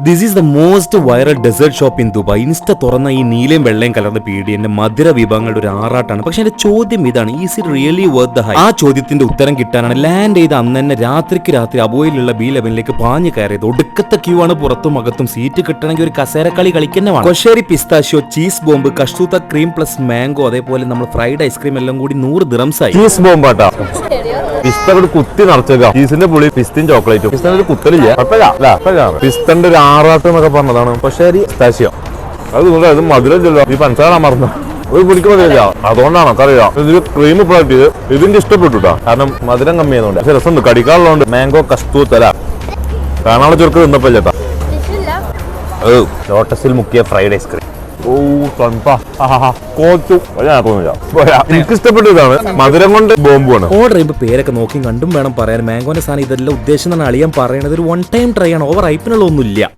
This is the most viral dessert shop in Dubai. Insta തുറന്ന ഈ നീലയും വെള്ളയും കലർന്ന പീഡിയന്റെ മധുര വിഭവങ്ങളുടെ ഒരു ആറാട്ടാണ്. പക്ഷെ എന്റെ ചോദ്യം ഇതാണ്, is it really worth the high? ആ ചോദ്യത്തിന്റെ ഉത്തരം കിട്ടാനാണ് ലാൻഡ് ചെയ്ത് അന്ന് തന്നെ രാത്രി അബോയിലുള്ള B11 പാഞ്ഞു കയറിയത്. ഒടുക്കത്തെ ക്യൂ ആണ്. പുറത്തും അകത്തും സീറ്റ് കിട്ടണമെങ്കിൽ ഒരു കസേരക്കളി കളിക്കുന്നതാണ്. കൊഷേരി പിസ്താഷ്യോ, ചീസ് ബോംബ്, കഷ്തൂത്ത ക്രീം പ്ലസ് മാംഗോ, അതേപോലെ നമ്മൾ ഫ്രൈഡ് ഐസ്ക്രീം എല്ലാം കൂടി 100 ദിറംസായി. ചീസ് ബോംബാട്ടാ, പിസ്ത കുത്തി നിറച്ചേക്കാം. ചീസിന്റെ പുളി, പിസ്തയും ചോക്ലേറ്റും. പിസ്തന്റെ ഒരു കുത്തലില്ല, പിസ്തന്റെ ഒരു ആറാട്ട് എന്നൊക്കെ പറഞ്ഞതാണ്. പക്ഷേ പിസ്താഷ്യോ അത് മധുരം ചെല്ലോ. ഈ പഞ്ചസാര മറന്നു ഒരു പിടിക്ക് മതിയില്ല, അതുകൊണ്ടാണ് അറിയാം. ഇതിൽ ക്രീം പ്രോഡക്റ്റ് ഇതിന്റെ ഇഷ്ടപ്പെട്ടുട്ടാ, കാരണം മധുരം കമ്മിയായതുകൊണ്ട്. പക്ഷെ രസമുണ്ട്, കടിക്കാറുള്ളതുകൊണ്ട്. മാംഗോ കസ്തൂത്തല കാണാനുള്ള ചുരുക്ക് തിന്നപ്പോ ചേട്ടാ. ലോട്ടസിൽ മുക്കിയ ഫ്രൈഡ് ഐസ്ക്രീം. എനിക്ക് ഇഷ്ടപ്പെട്ട ഇതാണ്, മധുരം കൊണ്ട് ബോംബാണ്. ഓർഡർ ചെയ്യുമ്പോൾ പേരൊക്കെ നോക്കി കണ്ടും വേണം പറയാൻ. മാംഗോന്റെ സാധനം ഇതെല്ലാം ഉദ്ദേശം അളിയാൻ പറയണത് ഒരു 1 ടൈം ട്രൈ ആണ്. ഓവർ ഹൈപ്പിനുള്ള ഒന്നുമില്ല.